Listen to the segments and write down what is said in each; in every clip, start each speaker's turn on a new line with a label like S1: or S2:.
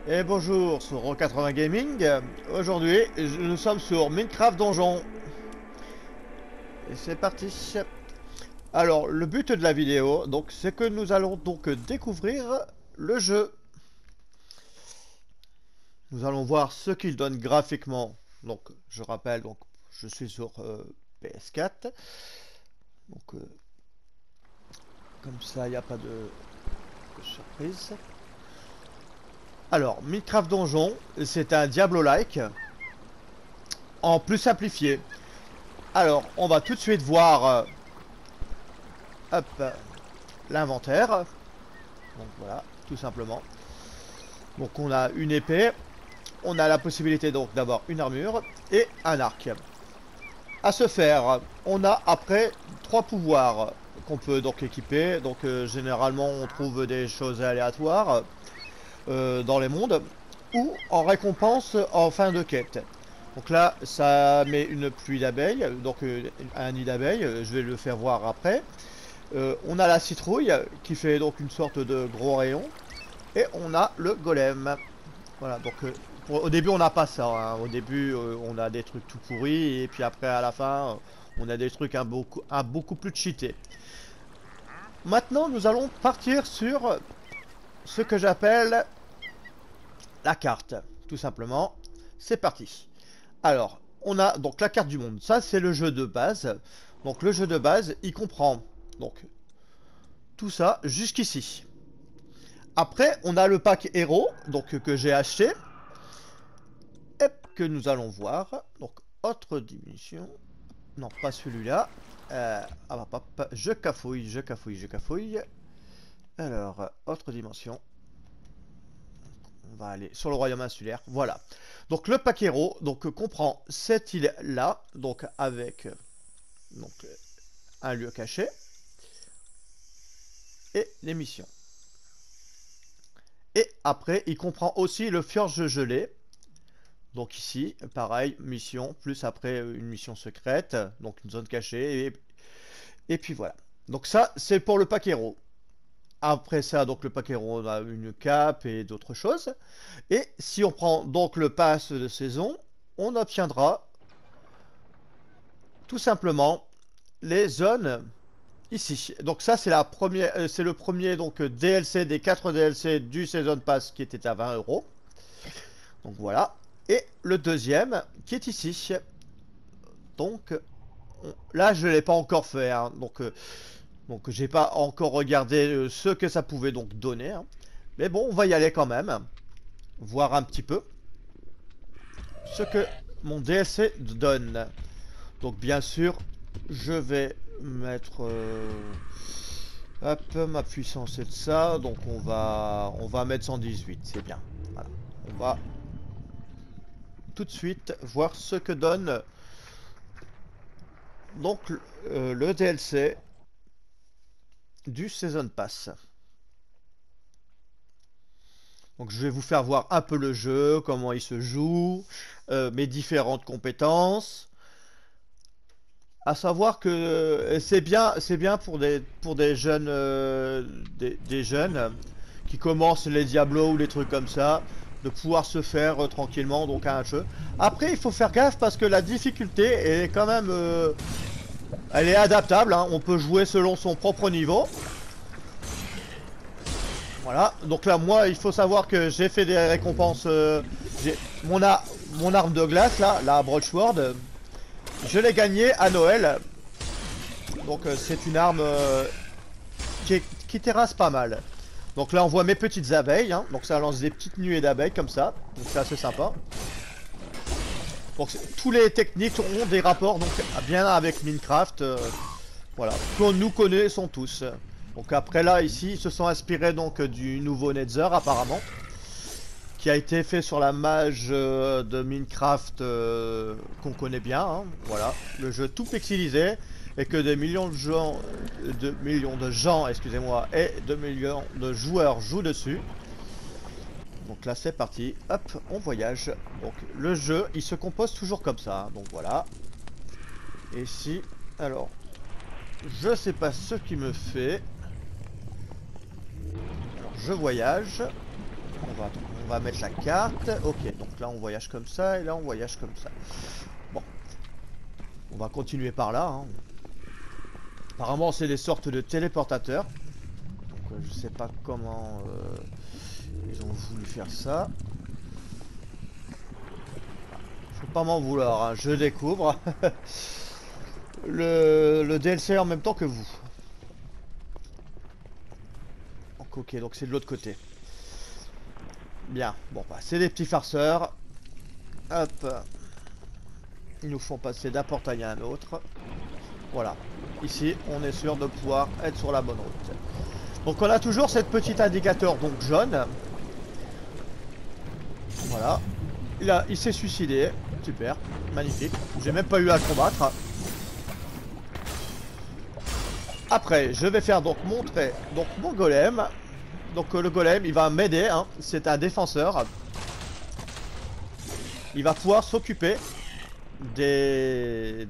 S1: Et bonjour sur Rock80 Gaming. Aujourd'hui, nous sommes sur Minecraft Donjon. Et c'est parti. Alors, le but de la vidéo, donc, c'est que nous allons donc découvrir le jeu. Nous allons voir ce qu'il donne graphiquement. Donc, je rappelle, donc, je suis sur PS4. Donc, comme ça, il n'y a pas de surprise. Alors, Minecraft Donjon, c'est un Diablo-like en plus simplifié. Alors, on va tout de suite voir hop, l'inventaire. Donc voilà, tout simplement. Donc on a une épée, on a la possibilité donc d'avoir une armure et un arc. À ce faire, on a après 3 pouvoirs qu'on peut donc équiper. Donc généralement on trouve des choses aléatoires dans les mondes ou en récompense en fin de quête. Donc là, ça met une pluie d'abeilles, donc un nid d'abeilles, je vais le faire voir après. On a la citrouille qui fait donc une sorte de gros rayon. Et on a le golem. Voilà, donc au début on n'a pas ça. Hein. Au début on a des trucs tout pourris. Et puis après à la fin on a des trucs beaucoup plus cheatés. Maintenant nous allons partir sur ce que j'appelle la carte. Tout simplement. C'est parti. Alors, on a donc la carte du monde. Ça, c'est le jeu de base. Donc, le jeu de base, il comprend donc tout ça jusqu'ici. Après, on a le pack héros, donc que j'ai acheté. Et que nous allons voir. Donc, autre dimension. Non, pas celui-là. Je cafouille. Alors, autre dimension. On va aller sur le royaume insulaire. Voilà. Donc le pack héros donc comprend cette île là, donc avec donc un lieu caché et les missions. Et après il comprend aussi le fjord gelé. Donc ici pareil, mission plus après une mission secrète, donc une zone cachée et puis voilà. Donc ça c'est pour le pack héros. Après ça, donc le pack héros, on a une cape et d'autres choses. Et si on prend donc le pass de saison, on obtiendra tout simplement les zones ici. Donc ça c'est la première, c'est le premier donc DLC des 4 DLC du Season Pass qui était à 20 €. Donc voilà. Et le deuxième qui est ici. Donc là je l'ai pas encore fait. Hein. Donc j'ai pas encore regardé ce que ça pouvait donc donner. Hein. Mais bon, on va y aller quand même. Voir un petit peu ce que mon DLC donne. Donc bien sûr, je vais mettre hop, ma puissance est de ça. Donc on va mettre 118, c'est bien. Voilà. On va tout de suite voir ce que donne donc le DLC du Season Pass. Donc je vais vous faire voir un peu le jeu, comment il se joue, mes différentes compétences. À savoir que c'est bien pour des jeunes, des jeunes qui commencent les Diablo ou les trucs comme ça, de pouvoir se faire tranquillement donc un jeu. Après il faut faire gaffe parce que la difficulté est quand même, elle est adaptable. Hein. On peut jouer selon son propre niveau. Voilà, donc là moi il faut savoir que j'ai fait des récompenses, mon arme de glace là, la Broadsword, je l'ai gagnée à Noël. Donc c'est une arme qui terrasse pas mal. Donc là on voit mes petites abeilles, hein. Donc ça lance des petites nuées d'abeilles comme ça, donc c'est assez sympa. Donc tous les techniques ont des rapports donc bien avec Minecraft, voilà, que nous connaissons tous. Donc après là ici ils se sont inspirés donc du nouveau Nether apparemment, qui a été fait sur la mage de Minecraft qu'on connaît bien. Hein. Voilà, le jeu tout pixelisé et que des millions de gens, excusez-moi, et de millions de joueurs jouent dessus. Donc là c'est parti, hop, on voyage. Donc le jeu il se compose toujours comme ça. Hein. Donc voilà. Et si, alors, je sais pas ce qui me fait. Alors je voyage. On va mettre la carte. Ok, donc là on voyage comme ça et là on voyage comme ça. Bon, on va continuer par là. Hein. Apparemment c'est des sortes de téléportateurs. Donc je sais pas comment ils ont voulu faire ça. Faut pas m'en vouloir, hein. Je découvre le DLC en même temps que vous. Donc, ok, donc c'est de l'autre côté. Bien, bon bah c'est des petits farceurs. Hop. Ils nous font passer d'un portail à un autre. Voilà. Ici, on est sûr de pouvoir être sur la bonne route. Donc on a toujours cette petite indicateur donc jaune. Voilà. Il s'est suicidé. Super. Magnifique. J'ai même pas eu à le combattre. Après, je vais faire donc montrer donc mon golem. Donc le golem, il va m'aider. Hein. C'est un défenseur. Il va pouvoir s'occuper des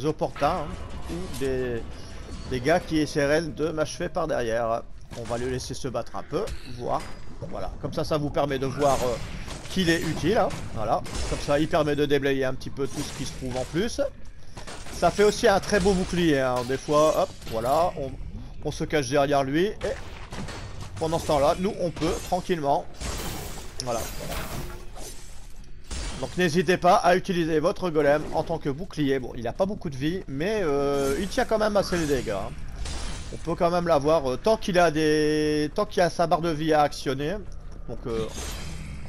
S1: opportuns hein, ou des gars qui essaieraient de m'achever par derrière. On va le laisser se battre un peu, voir. Voilà, comme ça vous permet de voir qu'il est utile. Hein. Voilà, comme ça il permet de déblayer un petit peu tout ce qui se trouve en plus. Ça fait aussi un très beau bouclier. Hein. Des fois, hop, voilà, on se cache derrière lui et pendant ce temps-là, nous on peut tranquillement. Voilà. Donc n'hésitez pas à utiliser votre golem en tant que bouclier. Bon, il n'a pas beaucoup de vie, mais il tient quand même assez les dégâts. Hein. On peut quand même l'avoir tant qu'il a sa barre de vie à actionner, donc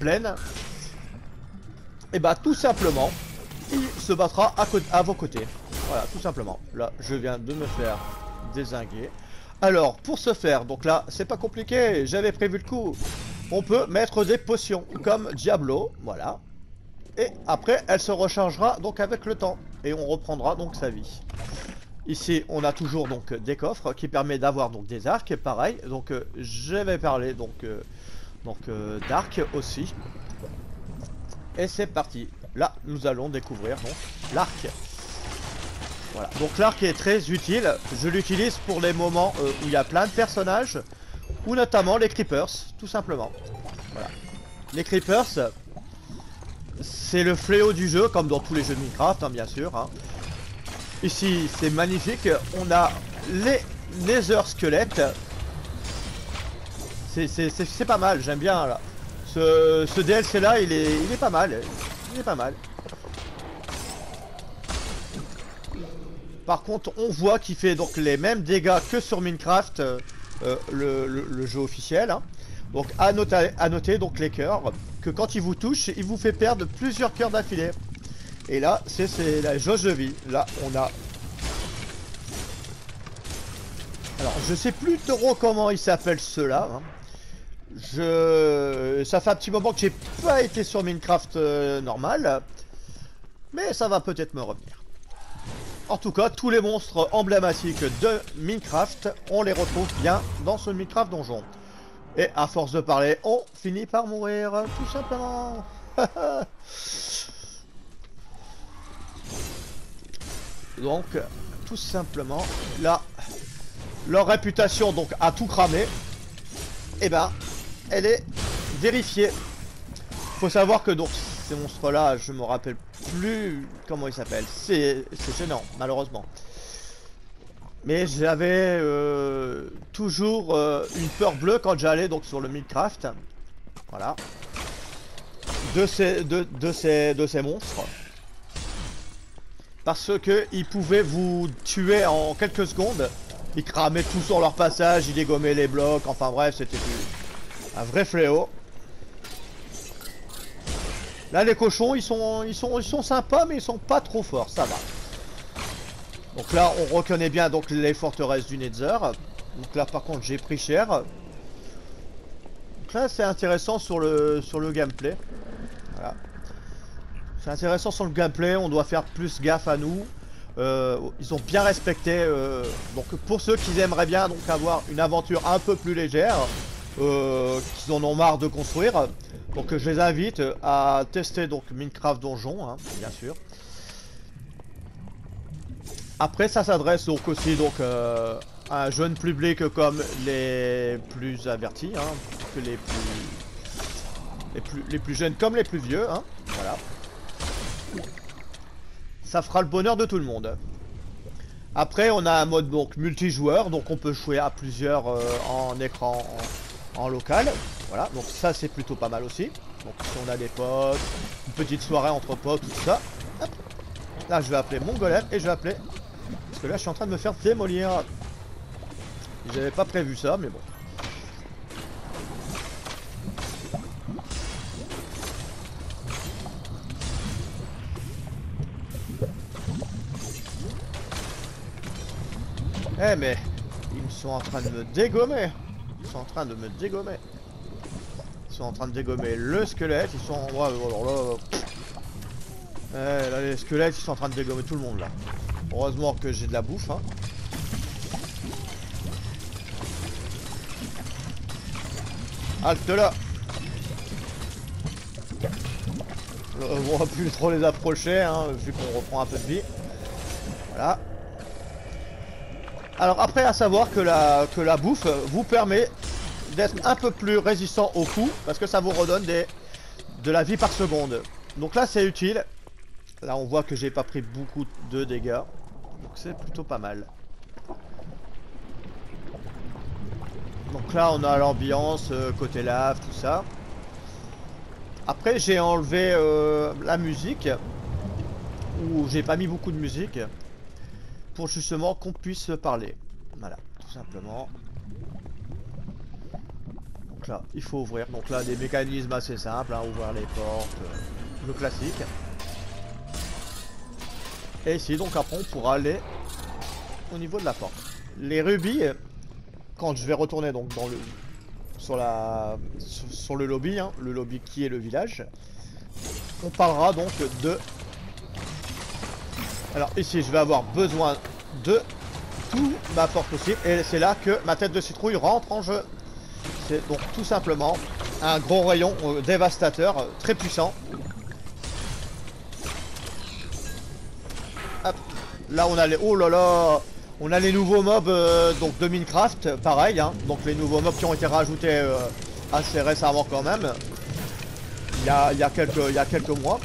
S1: pleine. Et bah tout simplement, il se battra à vos côtés. Voilà, tout simplement. Là, je viens de me faire dézinguer. Alors, pour ce faire, donc là, c'est pas compliqué. J'avais prévu le coup. On peut mettre des potions comme Diablo, voilà. Et après, elle se rechargera donc avec le temps. Et on reprendra donc sa vie. Ici, on a toujours donc des coffres qui permettent d'avoir donc des arcs, pareil. Donc, je vais parler donc d'arcs aussi. Et c'est parti. Là, nous allons découvrir donc l'arc. Voilà. Donc l'arc est très utile. Je l'utilise pour les moments où il y a plein de personnages. Ou notamment les creepers, tout simplement. Voilà. Les creepers... c'est le fléau du jeu, comme dans tous les jeux de Minecraft, hein, bien sûr. Hein. Ici, c'est magnifique. On a les Nether squelettes. C'est pas mal, j'aime bien. Là. Ce DLC là, il est pas mal. Il est pas mal. Par contre, on voit qu'il fait donc les mêmes dégâts que sur Minecraft, le jeu officiel. Hein. Donc à noter donc les cœurs, que quand il vous touche, il vous fait perdre plusieurs cœurs d'affilée. Et là, c'est la jauge de vie. Là, on a... Alors, je sais plus trop comment il s'appelle ceux-là. Hein. Ça fait un petit moment que j'ai pas été sur Minecraft normal. Mais ça va peut-être me revenir. En tout cas, tous les monstres emblématiques de Minecraft, on les retrouve bien dans ce Minecraft donjon. Et à force de parler, on finit par mourir, tout simplement. Donc, tout simplement, là, leur réputation donc à tout cramer, et ben, elle est vérifiée. Faut savoir que donc ces monstres-là, je me rappelle plus comment ils s'appellent. C'est gênant, malheureusement. Mais j'avais toujours une peur bleue quand j'allais donc sur le Minecraft. Voilà. De ces monstres. Parce que ils pouvaient vous tuer en quelques secondes. Ils cramaient tout sur leur passage, ils dégommaient les blocs. Enfin bref, c'était un vrai fléau. Là les cochons, ils sont sympas, mais ils sont pas trop forts, ça va. Donc là, on reconnaît bien donc les forteresses du Nether. Donc là, par contre, j'ai pris cher. Donc là, c'est intéressant sur le gameplay. Voilà. C'est intéressant sur le gameplay. On doit faire plus gaffe à nous. Ils ont bien respecté. Donc pour ceux qui aimeraient bien donc avoir une aventure un peu plus légère, qui en ont marre de construire. Donc je les invite à tester donc Minecraft Donjon, hein, bien sûr. Après ça s'adresse donc aussi donc à un jeune public comme les plus avertis, hein, que les plus Les plus jeunes comme les plus vieux, hein. Voilà. Ça fera le bonheur de tout le monde. Après, on a un mode donc multijoueur, donc on peut jouer à plusieurs en écran en local. Voilà, donc ça c'est plutôt pas mal aussi. Donc si on a des potes, une petite soirée entre potes, tout ça. Hop. Là, je vais appeler mon golem et je vais appeler. Parce que là, je suis en train de me faire démolir. J'avais pas prévu ça, mais bon. Eh mais, ils sont en train de me dégommer. Ils sont en train de me dégommer. Ils sont en train de dégommer le squelette. Ils sont... Ouais, alors là... là, les squelettes, ils sont en train de dégommer tout le monde, là. Heureusement que j'ai de la bouffe, hein. Halte là. On va plus trop les approcher, hein, vu qu'on reprend un peu de vie. Voilà. Alors après, à savoir que la bouffe vous permet d'être un peu plus résistant aux coups, parce que ça vous redonne de la vie par seconde. Donc là, c'est utile. Là, on voit que j'ai pas pris beaucoup de dégâts. Donc c'est plutôt pas mal. Donc là, on a l'ambiance, côté lave, tout ça. Après, j'ai enlevé la musique. Ou j'ai pas mis beaucoup de musique. Pour justement qu'on puisse parler. Voilà, tout simplement. Donc là, il faut ouvrir. Donc là, des mécanismes assez simples, hein, ouvrir les portes, le classique. Et ici, donc après, on pourra aller au niveau de la porte. Les rubis, quand je vais retourner donc dans le sur le lobby, hein, le lobby qui est le village, on parlera donc de... Alors ici, je vais avoir besoin de tout ma force possible, et c'est là que ma tête de citrouille rentre en jeu. C'est donc tout simplement un gros rayon dévastateur, très puissant. Hop. Là on a les... Oh là là. On a les nouveaux mobs donc de Minecraft, pareil, hein. Donc les nouveaux mobs qui ont été rajoutés assez récemment quand même. Il y a quelques mois.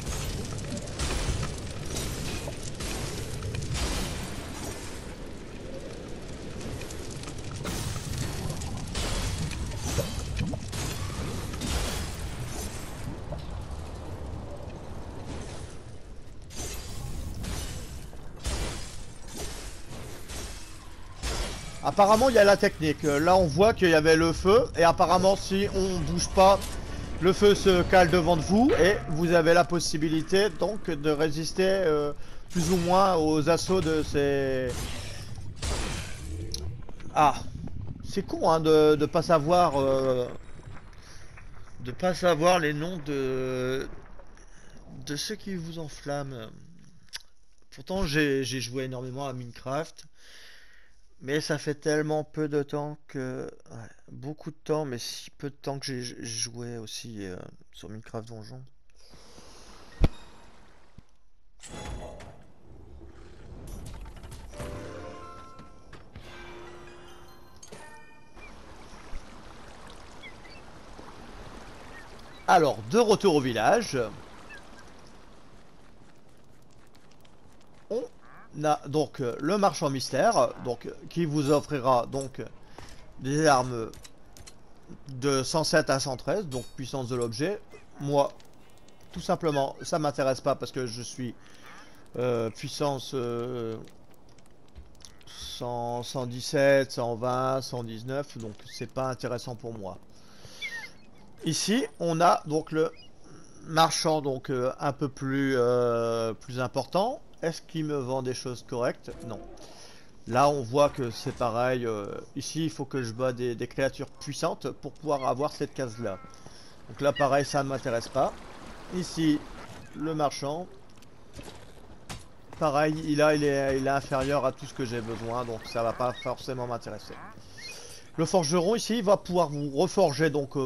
S1: Apparemment il y a la technique, là on voit qu'il y avait le feu et apparemment si on bouge pas, le feu se cale devant de vous et vous avez la possibilité donc de résister plus ou moins aux assauts de ces... Ah, c'est con hein de pas savoir les noms de ceux qui vous enflamment. Pourtant j'ai joué énormément à Minecraft. Mais ça fait tellement peu de temps que... Ouais, beaucoup de temps, mais si peu de temps que j'ai joué aussi sur Minecraft Donjon. Alors, de retour au village. On a donc le marchand mystère, donc qui vous offrira donc des armes de 107 à 113, donc puissance de l'objet. Moi, tout simplement, ça m'intéresse pas parce que je suis puissance 100, 117, 120, 119, donc c'est pas intéressant pour moi. Ici, on a donc le marchand, donc un peu plus important. Est-ce qu'il me vend des choses correctes? Non. Là, on voit que c'est pareil. Ici, il faut que je bats des créatures puissantes pour pouvoir avoir cette case-là. Donc là, pareil, ça ne m'intéresse pas. Ici, le marchand. Pareil, il est inférieur à tout ce que j'ai besoin, donc ça va pas forcément m'intéresser. Le forgeron ici va pouvoir vous reforger donc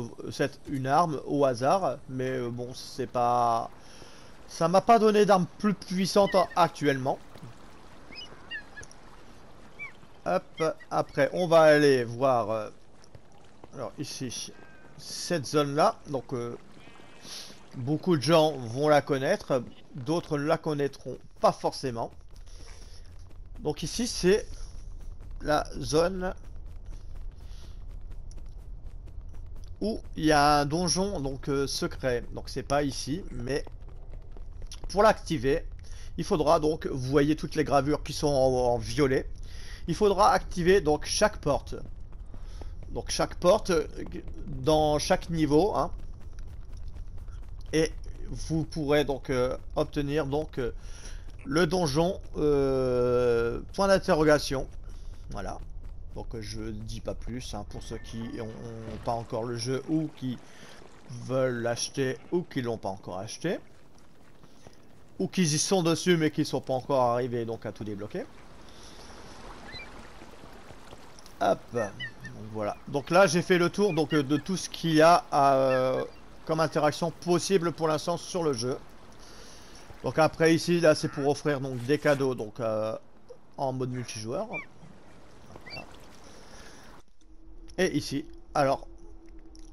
S1: une arme au hasard, mais bon, c'est pas... Ça m'a pas donné d'armes plus puissantes actuellement. Hop, après on va aller voir alors ici cette zone là, donc Beaucoup de gens vont la connaître, d'autres ne la connaîtront pas forcément. Donc ici c'est la zone où il y a un donjon donc secret. Donc c'est pas ici, mais pour l'activer, il faudra donc, vous voyez toutes les gravures qui sont en violet, il faudra activer donc chaque porte. Donc chaque porte dans chaque niveau, hein, et vous pourrez donc obtenir donc le donjon point d'interrogation. Voilà. Donc je ne dis pas plus hein, pour ceux qui n'ont pas encore le jeu ou qui veulent l'acheter ou qui l'ont pas encore acheté. Ou qui y sont dessus mais qui ne sont pas encore arrivés donc à tout débloquer. Hop. Donc voilà. Donc là j'ai fait le tour donc de tout ce qu'il y a comme interaction possible pour l'instant sur le jeu. Donc après ici là c'est pour offrir donc des cadeaux donc en mode multijoueur. Voilà. Et ici, alors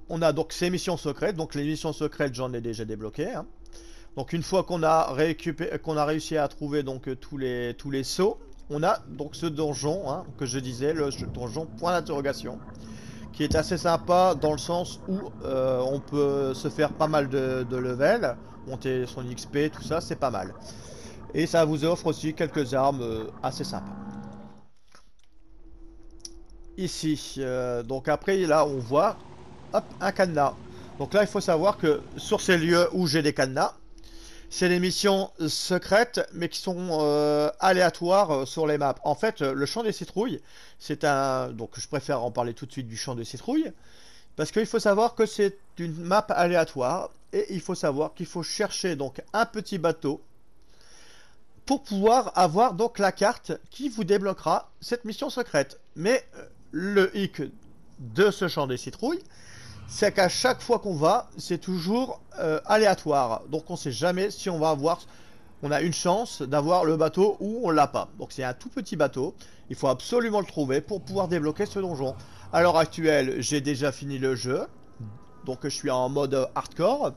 S1: on a donc ces missions secrètes. Donc les missions secrètes j'en ai déjà débloqué. Hein. Donc une fois qu'on a réussi à trouver donc tous les sauts, on a donc ce donjon hein, que je disais, le donjon point d'interrogation, qui est assez sympa dans le sens où on peut se faire pas mal de level, monter son XP, tout ça, c'est pas mal. Et ça vous offre aussi quelques armes assez sympas. Ici, donc après là on voit, hop, un cadenas. Donc là il faut savoir que sur ces lieux où j'ai des cadenas, c'est des missions secrètes, mais qui sont aléatoires sur les maps. En fait, le champ des citrouilles, c'est un... Donc je préfère en parler tout de suite du champ des citrouilles, parce qu'il faut savoir que c'est une map aléatoire, et il faut savoir qu'il faut chercher donc un petit bateau, pour pouvoir avoir donc la carte qui vous débloquera cette mission secrète. Mais le hic de ce champ des citrouilles, c'est qu'à chaque fois qu'on va, c'est toujours aléatoire. Donc on sait jamais si on va avoir... On a une chance d'avoir le bateau ou on l'a pas. Donc c'est un tout petit bateau. Il faut absolument le trouver pour pouvoir débloquer ce donjon. À l'heure actuelle, j'ai déjà fini le jeu. Donc je suis en mode hardcore.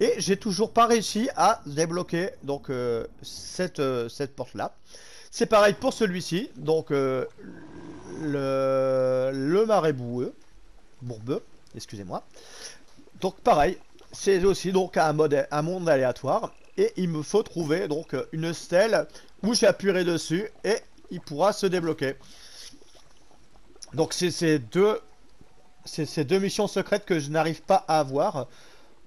S1: Et j'ai toujours pas réussi à débloquer donc cette porte-là. C'est pareil pour celui-ci. Donc le marais bourbeux. Excusez-moi. Donc pareil, c'est aussi donc un monde aléatoire et il me faut trouver donc une stèle où j'appuierai dessus et il pourra se débloquer. Donc c'est ces deux missions secrètes que je n'arrive pas à avoir.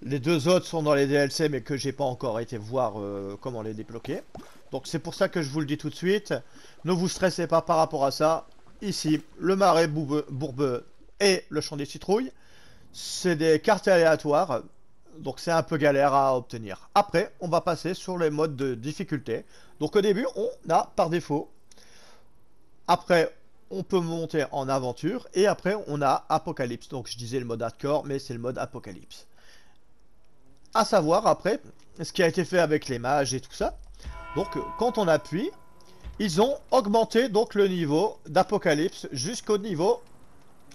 S1: Les deux autres sont dans les DLC mais que j'ai pas encore été voir comment les débloquer. Donc c'est pour ça que je vous le dis tout de suite. Ne vous stressez pas par rapport à ça. Ici, le marais bourbeux et le champ des citrouilles. C'est des cartes aléatoires, donc c'est un peu galère à obtenir. Après, on va passer sur les modes de difficulté. Donc au début, on a par défaut. Après, on peut monter en aventure. Et après, on a Apocalypse. Donc je disais le mode hardcore, mais c'est le mode Apocalypse. À savoir, après, ce qui a été fait avec les mages et tout ça. Donc quand on appuie, ils ont augmenté donc le niveau d'Apocalypse jusqu'au niveau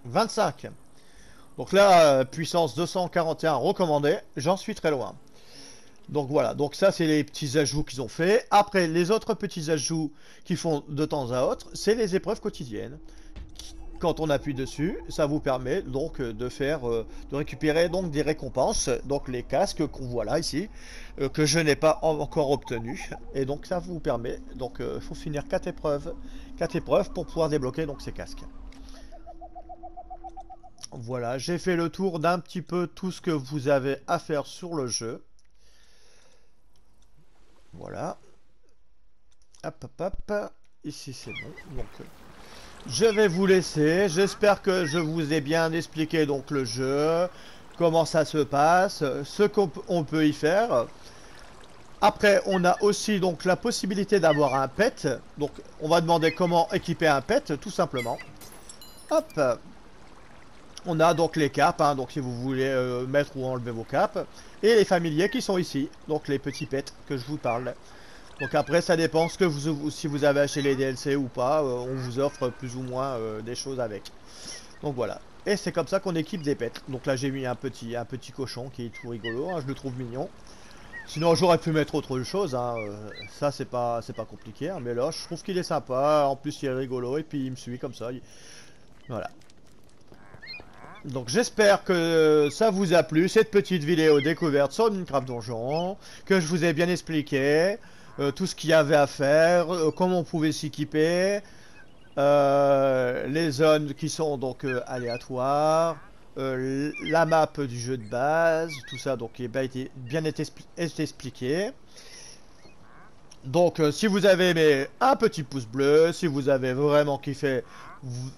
S1: 25. Donc là, puissance 241 recommandée, j'en suis très loin. Donc voilà, donc ça c'est les petits ajouts qu'ils ont fait. Après, les autres petits ajouts qu'ils font de temps à autre, c'est les épreuves quotidiennes. Quand on appuie dessus, ça vous permet donc de récupérer donc des récompenses, donc les casques qu'on voit là ici, que je n'ai pas encore obtenu. Et donc ça vous permet, donc il faut finir 4 épreuves pour pouvoir débloquer donc ces casques. Voilà, j'ai fait le tour d'un petit peu tout ce que vous avez à faire sur le jeu. Voilà. Hop, hop, hop. Ici, c'est bon. Donc, je vais vous laisser. J'espère que je vous ai bien expliqué donc le jeu, comment ça se passe, ce qu'on peut y faire. Après, on a aussi donc la possibilité d'avoir un pet. Donc, on va demander comment équiper un pet, tout simplement. Hop. On a donc les capes, hein, donc si vous voulez mettre ou enlever vos capes. Et les familiers qui sont ici, donc les petits pets que je vous parle. Donc après ça dépend ce que si vous avez acheté les DLC ou pas, on vous offre plus ou moins des choses avec. Donc voilà. Et c'est comme ça qu'on équipe des pets. Donc là j'ai mis un petit cochon qui est tout rigolo, hein, je le trouve mignon. Sinon j'aurais pu mettre autre chose, hein, ça c'est pas compliqué, hein, mais là je trouve qu'il est sympa, en plus il est rigolo et puis il me suit comme ça. Voilà. Donc j'espère que ça vous a plu, cette petite vidéo découverte sur Minecraft Donjon, que je vous ai bien expliqué tout ce qu'il y avait à faire, comment on pouvait s'équiper, les zones qui sont donc aléatoires, la map du jeu de base, tout ça donc il a bien été expliqué. Donc si vous avez aimé, un petit pouce bleu, si vous avez vraiment kiffé,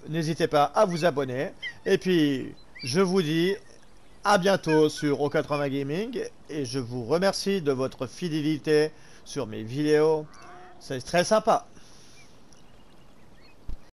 S1: n'hésitez pas à vous abonner. Et puis je vous dis à bientôt sur O80 Gaming et je vous remercie de votre fidélité sur mes vidéos. C'est très sympa.